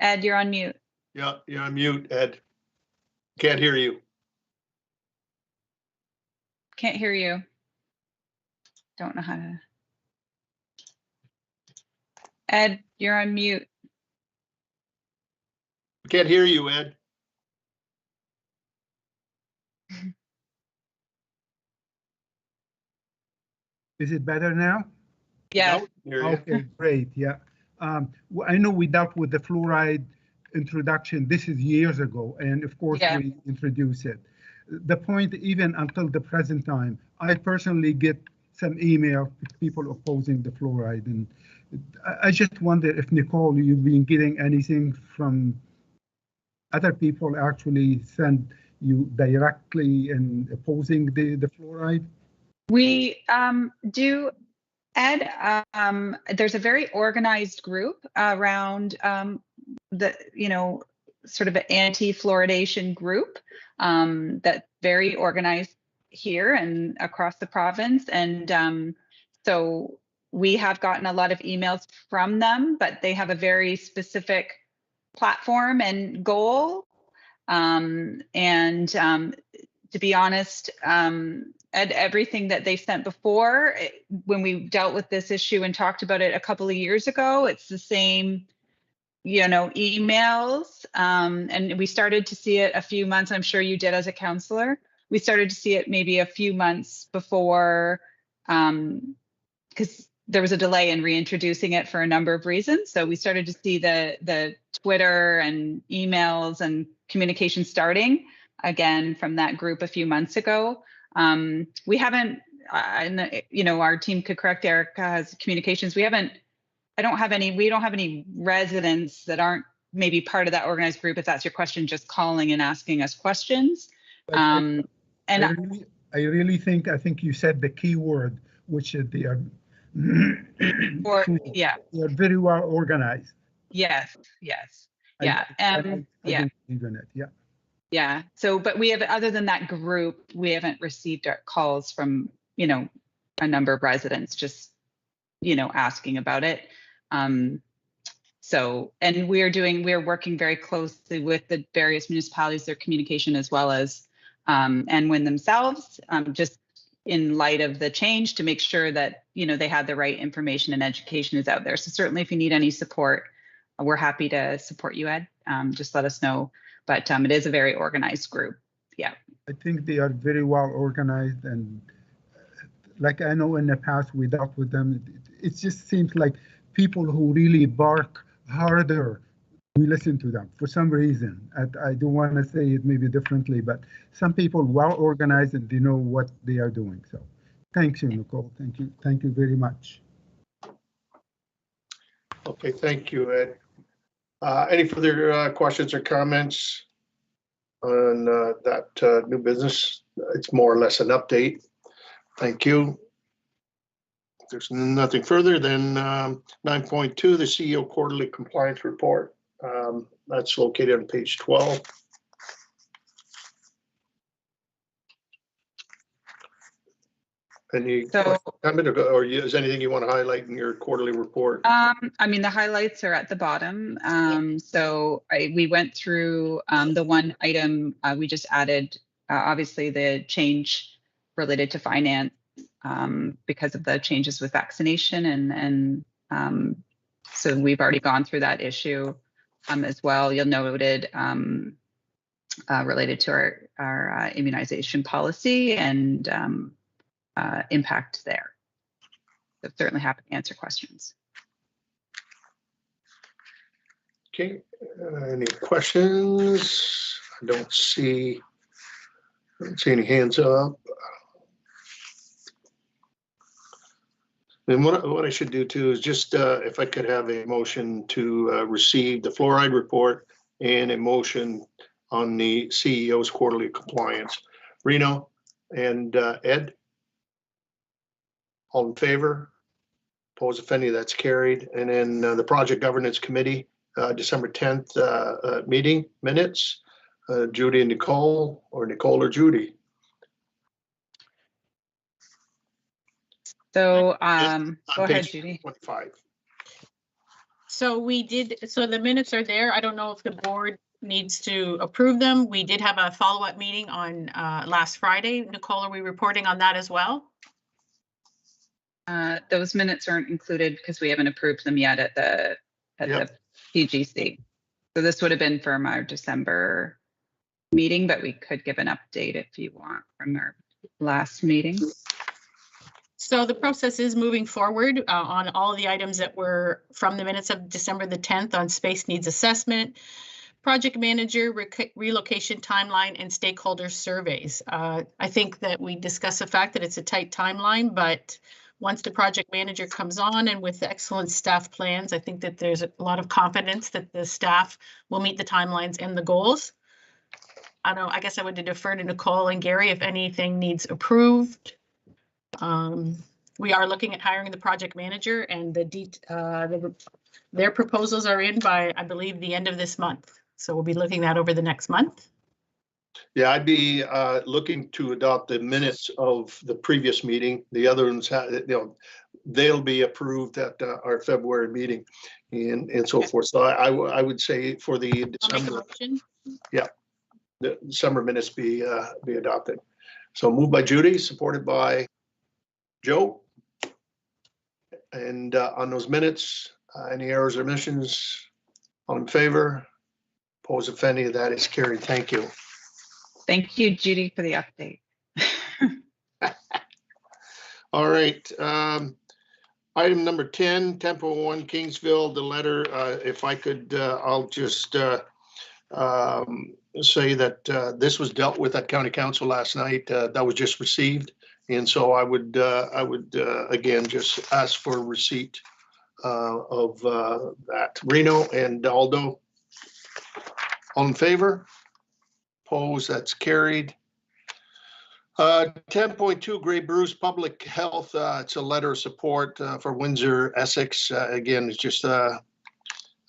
Ed, you're on mute. Yeah, you're on mute, Ed. Can't hear you. Can't hear you. Don't know how to. Ed, you're on mute. Can't hear you, Ed. Is it better now? Yeah. Okay, great. Yeah. I know we dealt with the fluoride introduction. This is years ago, and of course we introduced it. The point, even until the present time, I personally get some email with people opposing the fluoride, and I just wonder if, Nicole, you've been getting anything from other people actually send you directly and opposing the fluoride? We do, Ed. There's a very organized group around the, sort of an anti-fluoridation group that's very organized here and across the province. And so we have gotten a lot of emails from them, but they have a very specific platform and goal. And to be honest, everything that they sent before, when we dealt with this issue and talked about it a couple of years ago, it's the same, emails. And we started to see it a few months, I'm sure you did as a counselor. We started to see it maybe a few months before, because there was a delay in reintroducing it for a number of reasons. So we started to see the Twitter and emails and communication starting again from that group a few months ago. We haven't, our team could correct, Erica has communications. We don't have any residents that aren't maybe part of that organized group, if that's your question, just calling and asking us questions. I think you said the key word, which is they are, yeah, they are very well organized. Yes, yes, I- yeah, I and don't yeah, believe in it, yeah. yeah. So, but we have, other than that group, we haven't received our calls from, a number of residents just, asking about it. So, and we're working very closely with the various municipalities, their communication, as well as and when themselves, just in light of the change, to make sure that, they have the right information and education is out there. So certainly if you need any support, we're happy to support you, Ed. Just let us know. But it is a very organized group. Yeah. I think they are very well organized, and like I know in the past we dealt with them. It just seems like people who really bark harder, we listen to them for some reason. I don't want to say it maybe differently, but some people well organized and they know what they are doing. So thanks you, Nicole. Thank you very much. Okay, thank you, Ed. Any further questions or comments on that new business? It's more or less an update. Thank you. If there's nothing further, then 9.2, the CEO Quarterly Compliance Report. That's located on page 12. Any comment, or is anything you want to highlight in your quarterly report? I mean, the highlights are at the bottom. So we went through the one item we just added, obviously the change related to finance because of the changes with vaccination, and so we've already gone through that issue as well. You'll noted related to our immunization policy and impact there. So certainly happy to answer questions. Okay, any questions? I don't see any hands up. And what I should do too is just if I could have a motion to receive the fluoride report and a motion on the CEO's quarterly compliance. Reno and Ed, all in favor? Opposed, if any, that's carried. And then the Project Governance Committee, December 10th meeting minutes, Judy and Nicole, or Nicole or Judy. So go ahead, Judy. 25. So the minutes are there. I don't know if the board needs to approve them. We did have a follow-up meeting on last Friday. Nicole, are we reporting on that as well? Those minutes aren't included because we haven't approved them yet at the PGC. So this would have been from our December meeting, but we could give an update if you want from our last meeting. So the process is moving forward on all of the items that were from the minutes of December the 10th on space needs assessment, project manager, relocation timeline, and stakeholder surveys. I think that we discussed the fact that it's a tight timeline, but once the project manager comes on and with excellent staff plans, I think that there's a lot of confidence that the staff will meet the timelines and the goals. I don't know, I guess I would defer to Nicole and Gary if anything needs approved. We are looking at hiring the project manager, and their proposals are in by, I believe, the end of this month. So we'll be looking at over the next month. Yeah, I'd be looking to adopt the minutes of the previous meeting. The other ones, they'll be approved at our February meeting, and so forth. So I would say for the December, the December minutes be adopted. So moved by Judy, supported by Joe. And on those minutes, any errors or omissions? All in favor? Opposed, if any, that is carried. Thank you. Thank you, Judy, for the update. All right. Item number 10, Tempo 1, Kingsville, the letter. If I could, I'll just say that this was dealt with at County Council last night. That was just received. And so I would again, just ask for receipt of that. Reno and Aldo, all in favor? Opposed, that's carried. 10.2, Grey Bruce Public Health. It's a letter of support for Windsor-Essex. Again, it's just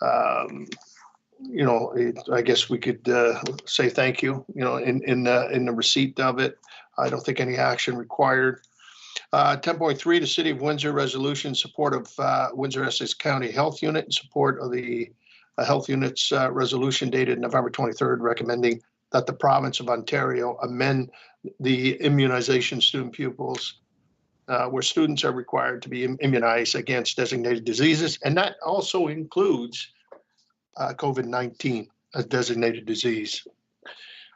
you know, I guess we could say thank you, you know, in the receipt of it. I don't think any action required. 10.3, the City of Windsor resolution in support of Windsor-Essex County Health Unit in support of the Health Unit's resolution dated November 23rd, recommending that the province of Ontario amend the immunization student pupils where students are required to be immunized against designated diseases. And that also includes COVID-19 as designated disease.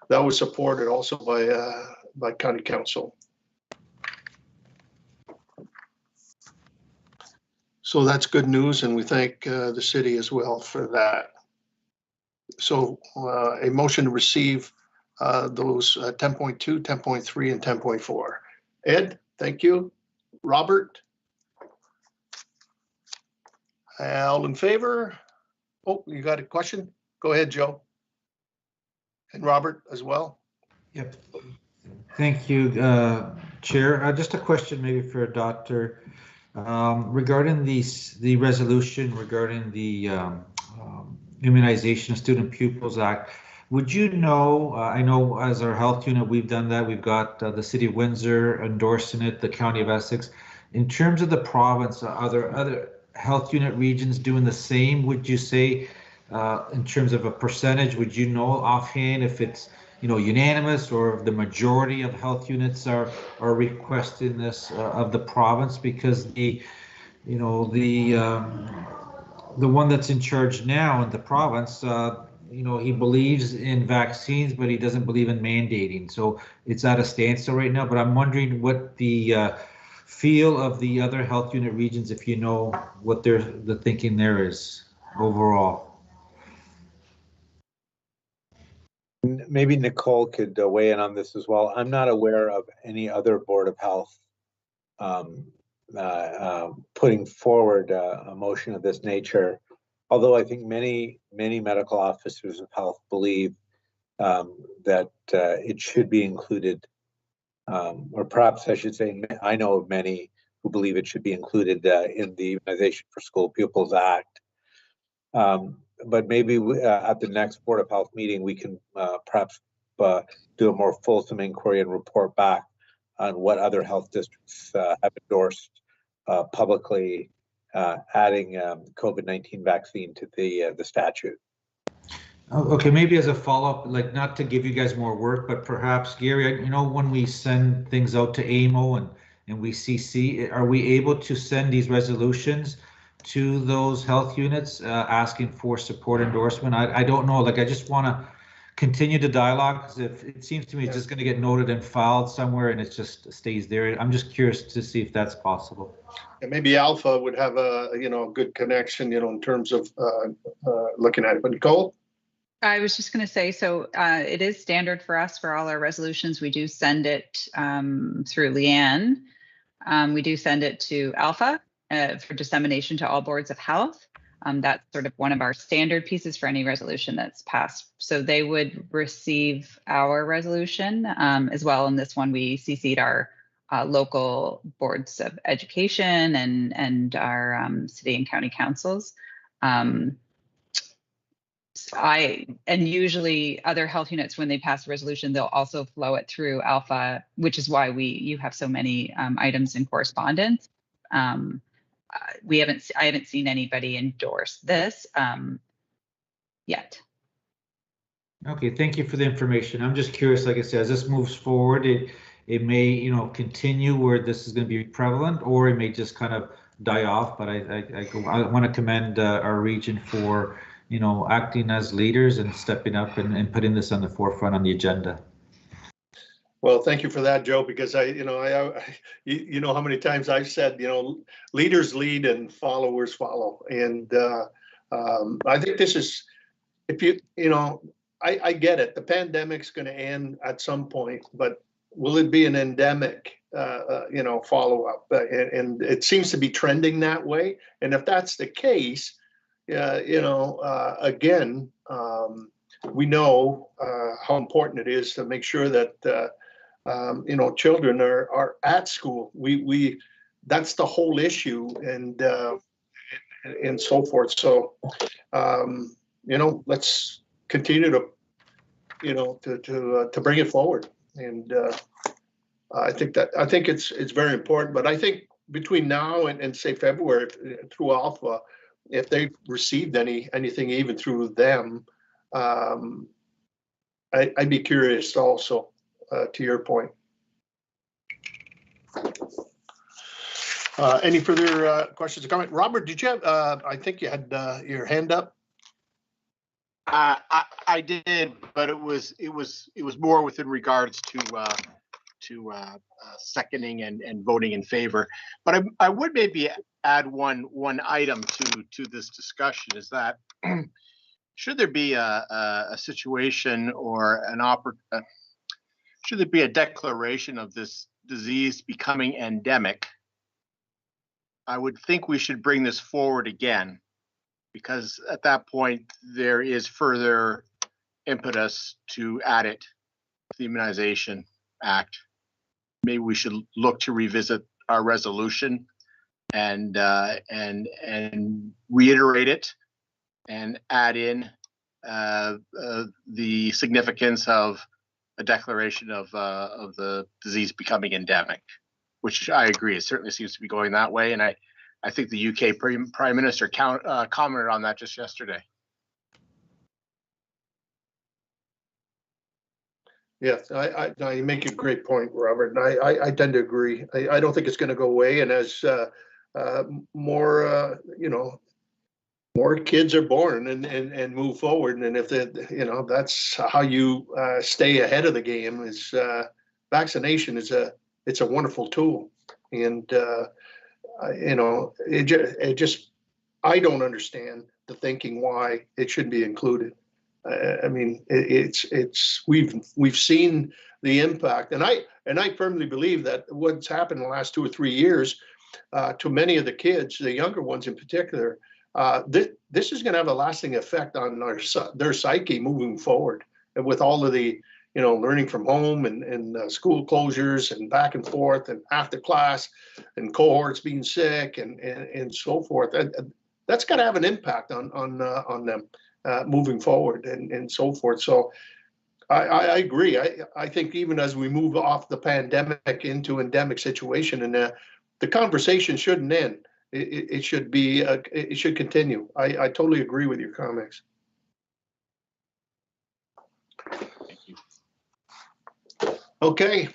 That was supported also by County Council. So that's good news, and we thank the city as well for that. So a motion to receive those 10.2, 10.3, and 10.4. Ed, thank you. Robert? All in favor? Oh, you got a question? Go ahead, Joe. And Robert as well. Yep. Thank you, Chair. Just a question maybe for Dr. Regarding the resolution regarding the Immunization of Student Pupils Act, would you know, I know as our health unit, we've done that. We've got the City of Windsor endorsing it, the County of Essex. In terms of the province, are there other health unit regions doing the same? Would you say, in terms of a percentage, would you know offhand if it's, you know, unanimous or the majority of health units are requesting this of the province? Because the, you know, the one that's in charge now in the province, you know, he believes in vaccines, but he doesn't believe in mandating. So it's at a standstill right now. But I'm wondering what the feel of the other health unit regions, if you know what the thinking there is overall. Maybe Nicole could weigh in on this as well. I'm not aware of any other Board of Health putting forward a motion of this nature, although I think many medical officers of health believe that it should be included, or perhaps I should say I know of many who believe it should be included in the Immunization for School Pupils Act. But maybe at the next Board of Health meeting, we can perhaps do a more fulsome inquiry and report back on what other health districts have endorsed publicly adding COVID-19 vaccine to the statute. Okay, maybe as a follow-up, like not to give you guys more work, but perhaps Gary, you know, when we send things out to AMO and we CC, are we able to send these resolutions to those health units asking for support endorsement? I don't know, like I just want to continue the dialogue, because if it seems to me it's just going to get noted and filed somewhere and it just stays there. I'm just curious to see if that's possible. And maybe Alpha would have a, you know, good connection, you know, in terms of looking at it. But Nicole? I was just going to say, so it is standard for us for all our resolutions. We do send it through Leanne. We do send it to Alpha for dissemination to all boards of health. That's sort of one of our standard pieces for any resolution that's passed. So they would receive our resolution as well. In this one, we CC'd our local boards of education and our city and county councils. And usually other health units, when they pass a resolution, they'll also flow it through Alpha, which is why you have so many items in correspondence. I haven't seen anybody endorse this yet. Okay, thank you for the information. I'm just curious, like I said, as this moves forward, it may, you know, continue where this is going to be prevalent, or it may just kind of die off. But I want to commend our region for, you know, acting as leaders and stepping up and putting this on the forefront on the agenda. Well, thank you for that, Joe, because you know how many times I've said, you know, leaders lead and followers follow. And I think this is, if you know, I get it. The pandemic's going to end at some point, but will it be an endemic, you know, follow up? And it seems to be trending that way. And if that's the case, you know, again, we know how important it is to make sure that you know, children are at school. That's the whole issue, and and so forth. So, you know, let's continue to, you know, to bring it forward. And I think it's very important. But I think between now and say February through Alpha, if they've received anything even through them, I'd be curious also, to your point. Any further questions or comments? Robert, did you have, I think you had your hand up? I did, but it was more within regards to seconding and voting in favor. But I would maybe add one item to this discussion, is that should there be a situation or should there be a declaration of this disease becoming endemic, I would think we should bring this forward again, because at that point there is further impetus to add it to the Immunization Act. Maybe we should look to revisit our resolution and reiterate it and add in the significance of a declaration of the disease becoming endemic, which I agree, it certainly seems to be going that way. And I think the UK Prime Minister commented on that just yesterday. Yes, I make a great point, Robert, and I tend to agree. I don't think it's going to go away, and as more you know, more kids are born and move forward, and if you know, that's how you stay ahead of the game. Is vaccination is it's a wonderful tool, and you know, it just I don't understand the thinking why it shouldn't be included. I mean, we've seen the impact, and I firmly believe that what's happened in the last 2 or 3 years to many of the kids, the younger ones in particular, this is going to have a lasting effect on their psyche moving forward, and with all of the, you know, learning from home and school closures and back and forth and after class and cohorts being sick and so forth. That's got to have an impact on them. Moving forward and so forth. So I agree. I think even as we move off the pandemic into endemic situation, and the conversation shouldn't end. It should be. It should continue. I totally agree with your comments. Thank you. Okay.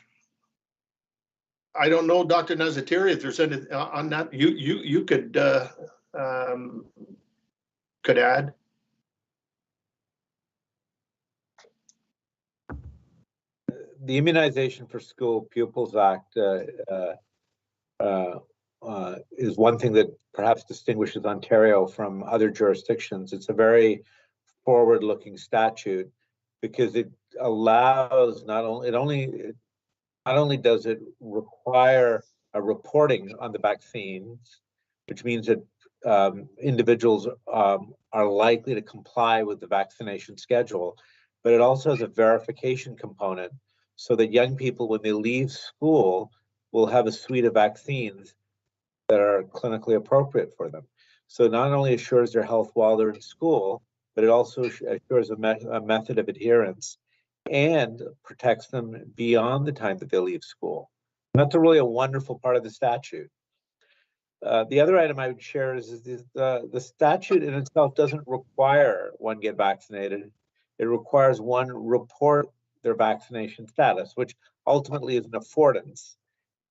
I don't know, Dr. Nazatiri, if there's any on that you could add. The Immunization for School Pupils Act is one thing that perhaps distinguishes Ontario from other jurisdictions. It's a very forward-looking statute because it allows not only does it require a reporting on the vaccines, which means that individuals are likely to comply with the vaccination schedule, but it also has a verification component so that young people, when they leave school, will have a suite of vaccines that are clinically appropriate for them. So it not only assures their health while they're in school, but it also assures a method of adherence and protects them beyond the time that they leave school. And that's really a wonderful part of the statute. The other item I would share is the statute in itself doesn't require one get vaccinated. It requires one report their vaccination status, which ultimately is an affordance.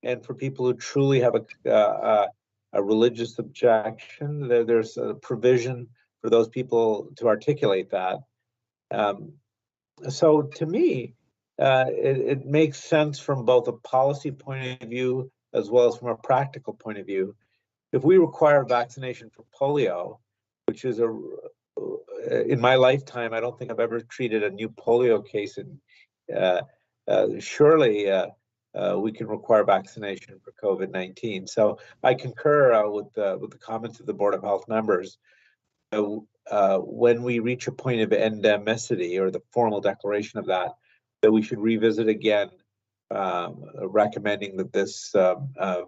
And for people who truly have a religious objection, there's a provision for those people to articulate that. So to me, it makes sense from both a policy point of view as well as from a practical point of view. If we require vaccination for polio, which is in my lifetime, I don't think I've ever treated a new polio case, and surely we can require vaccination for COVID-19. So I concur with the comments of the Board of Health members. When we reach a point of endemicity, or the formal declaration of that we should revisit again, recommending that this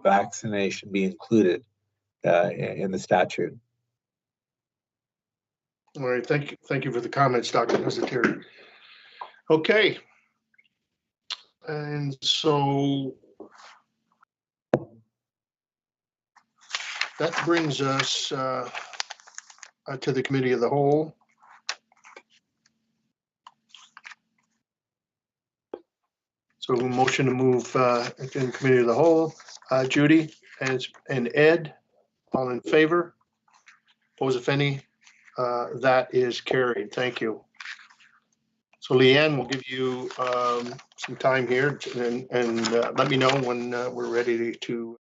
vaccination be included in the statute. All right, thank you for the comments, Dr. Hesiteri. Okay. And so that brings us to the committee of the whole. So motion to move in committee of the whole. Judy and Ed, all in favor? Oppose if any? That is carried. Thank you. So Leanne, we'll give you some time here and let me know when we're ready to